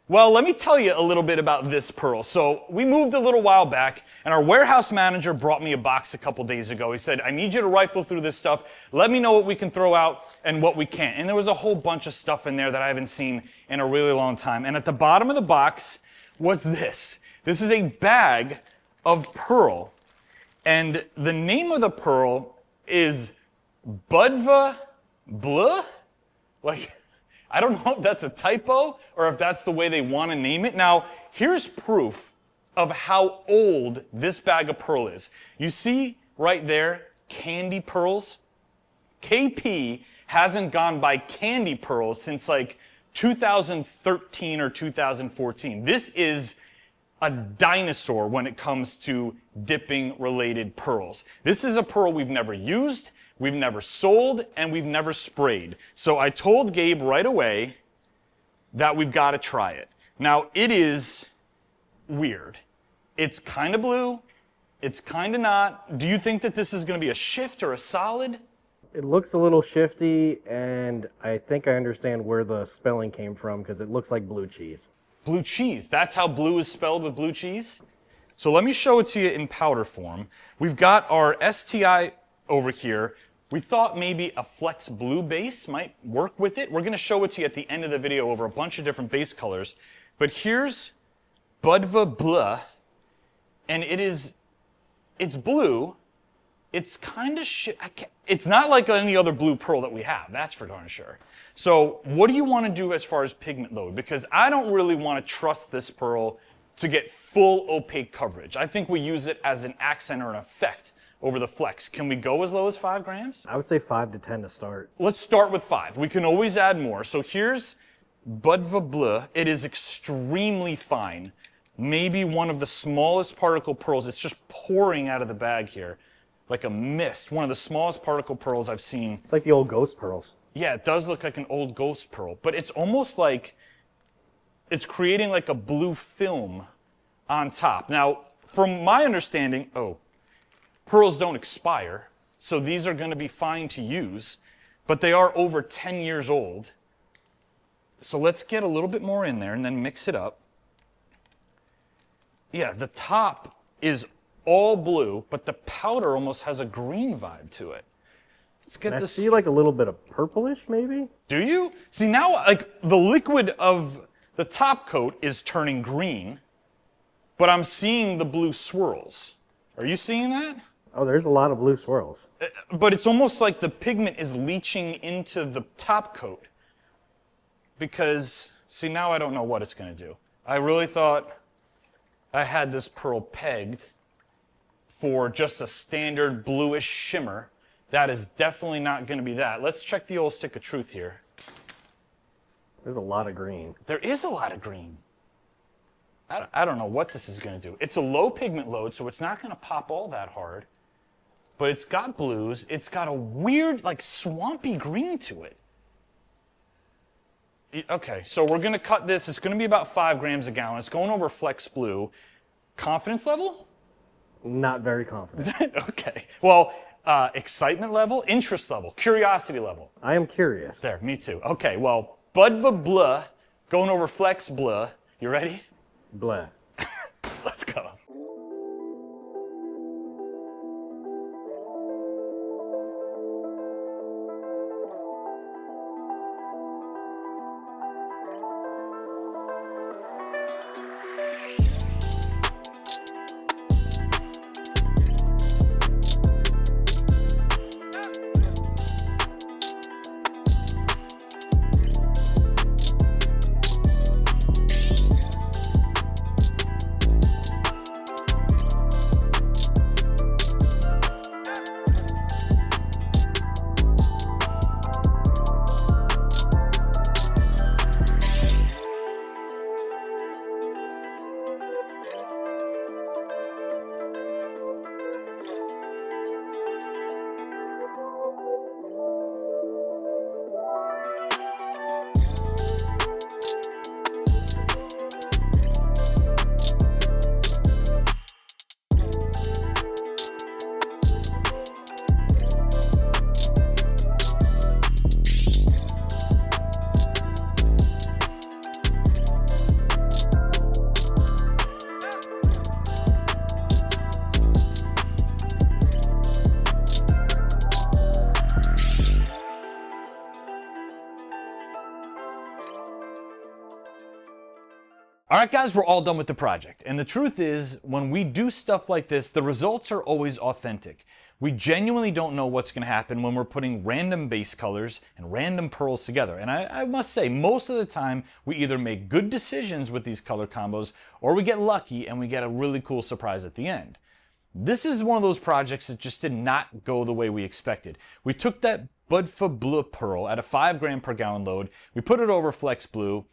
Well, let me tell you a little bit about this pearl. So we moved a little while back, and our warehouse manager brought me a box a couple days ago. He said, I need you to rifle through this stuff. Let me know what we can throw out and what we can't. And there was a whole bunch of stuff in there that I haven't seen in a really long time. And at the bottom of the box was this. This is a bag of pearl. And the name of the pearl is Budva Bleu? Like, I don't know if that's a typo or if that's the way they want to name it. Now, here's proof of how old this bag of pearl is. You see right there, candy pearls? KP hasn't gone by candy pearls since like 2013 or 2014. This is a dinosaur when it comes to dipping related pearls. This is a pearl we've never used, we've never sold, and we've never sprayed. So I told Gabe right away that we've got to try it. Now, it is weird. It's kind of blue, it's kind of not. Do you think that this is going to be a shift or a solid? It looks a little shifty, and I think I understand where the spelling came from because it looks like blue cheese. Blue cheese. That's how blue is spelled with blue cheese? So let me show it to you in powder form. We've got our STI over here. We thought maybe a Flex Blue base might work with it. We're going to show it to you at the end of the video over a bunch of different base colors. But here's Budva Bleu, and it's blue. It's kind of it's not like any other blue pearl that we have, that's for darn sure. So what do you want to do as far as pigment load? Because I don't really want to trust this pearl to get full opaque coverage. I think we use it as an accent or an effect over the Flex. Can we go as low as 5 grams? I would say 5 to 10 to start. Let's start with 5. We can always add more. So here's Budva Bleu. It is extremely fine. Maybe one of the smallest particle pearls. It's just pouring out of the bag here like a mist. One of the smallest particle pearls I've seen. It's like the old ghost pearls. Yeah, it does look like an old ghost pearl, but it's almost like it's creating like a blue film on top. Now, from my understanding, pearls don't expire, so these are going to be fine to use, but they are over 10 years old. So let's get a little bit more in there and then mix it up. Yeah, the top is all blue, but the powder almost has a green vibe to it. Let's get this. I see like a little bit of purplish, maybe? Do you? See, now like the liquid of the top coat is turning green, but I'm seeing the blue swirls. Are you seeing that? Oh, there's a lot of blue swirls. But it's almost like the pigment is leaching into the top coat. Because, see, now I don't know what it's going to do. I really thought I had this pearl pegged for just a standard bluish shimmer. That is definitely not going to be that. Let's check the old stick of truth here. There's a lot of green. There is a lot of green. I don't know what this is going to do. It's a low pigment load, so it's not going to pop all that hard. But it's got blues. It's got a weird, like, swampy green to it. Okay, so we're going to cut this. It's going to be about 5 grams a gallon. It's going over Flex Blue. Confidence level? Not very confident. Okay. Well, excitement level, interest level, curiosity level. I am curious. There, me too. Okay, well, Budva Bleu going over Flex Bleu. You ready? Bleh. Let's go. All right, guys, we're all done with the project. And the truth is, when we do stuff like this, the results are always authentic. We genuinely don't know what's gonna happen when we're putting random base colors and random pearls together. And I must say, most of the time, we either make good decisions with these color combos, or we get lucky and we get a really cool surprise at the end. This is one of those projects that just did not go the way we expected. We took that Budva Bleu pearl at a 5 gram per gallon load, we put it over Flex Blue,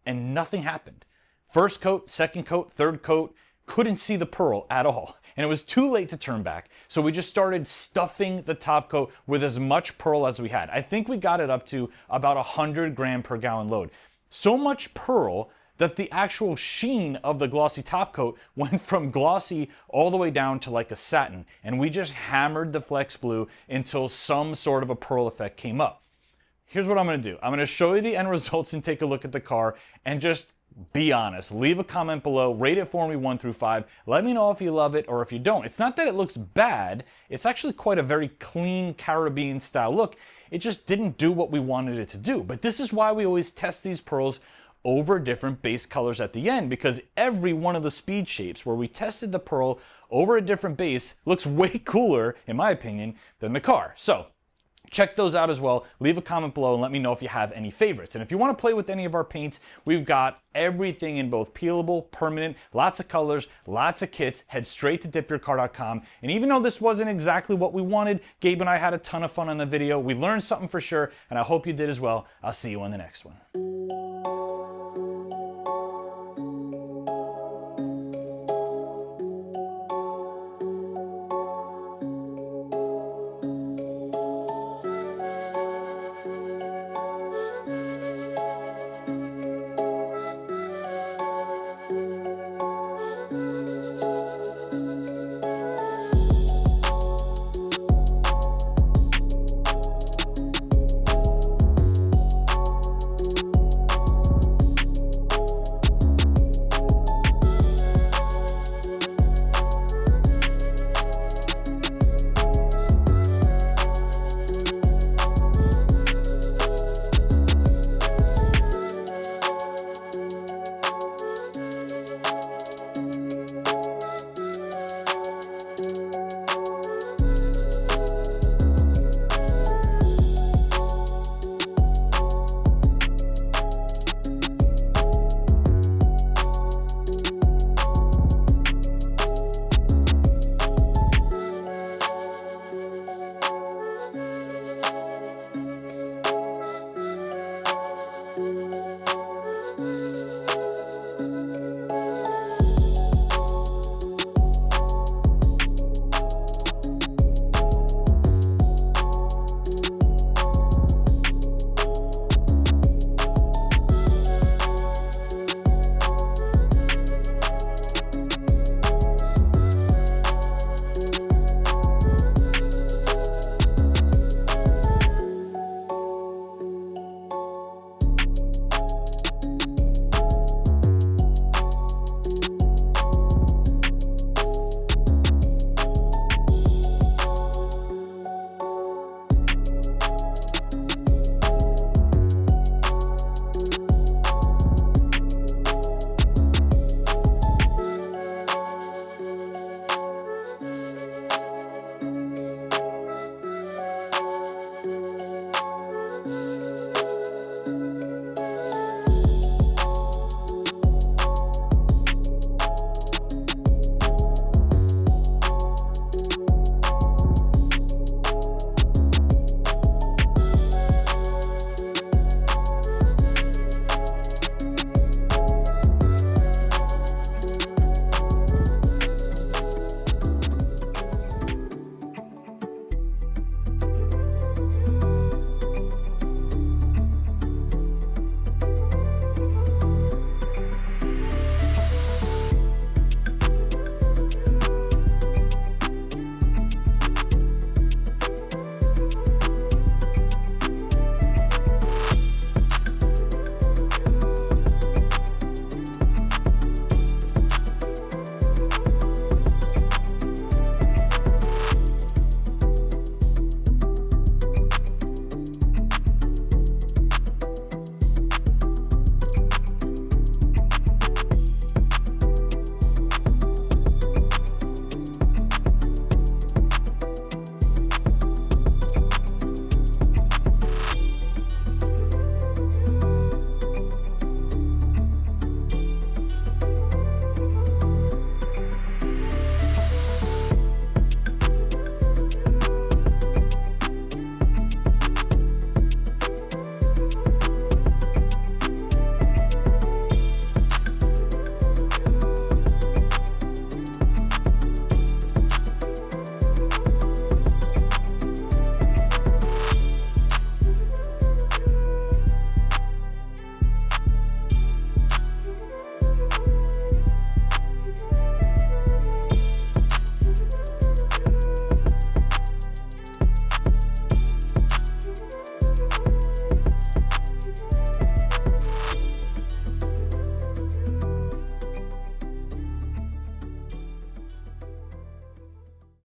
and nothing happened. First coat, second coat, third coat, couldn't see the pearl at all. And it was too late to turn back. So we just started stuffing the top coat with as much pearl as we had. I think we got it up to about 100 gram per gallon load. So much pearl that the actual sheen of the glossy top coat went from glossy all the way down to like a satin. And we just hammered the Flex Blue until some sort of a pearl effect came up. Here's what I'm gonna do. I'm gonna show you the end results and take a look at the car and just be honest. Leave a comment below, rate it for me 1 through 5. Let me know if you love it or if you don't. It's not that it looks bad, it's actually quite a very clean Caribbean style look. It just didn't do what we wanted it to do. But this is why we always test these pearls over different base colors at the end, because every one of the speed shapes where we tested the pearl over a different base looks way cooler, in my opinion, than the car. So check those out as well. Leave a comment below and let me know if you have any favorites. And if you want to play with any of our paints, we've got everything in both peelable, permanent, lots of colors, lots of kits. Head straight to DipYourCar.com. And even though this wasn't exactly what we wanted, Gabe and I had a ton of fun on the video. We learned something for sure, and I hope you did as well. I'll see you on the next one.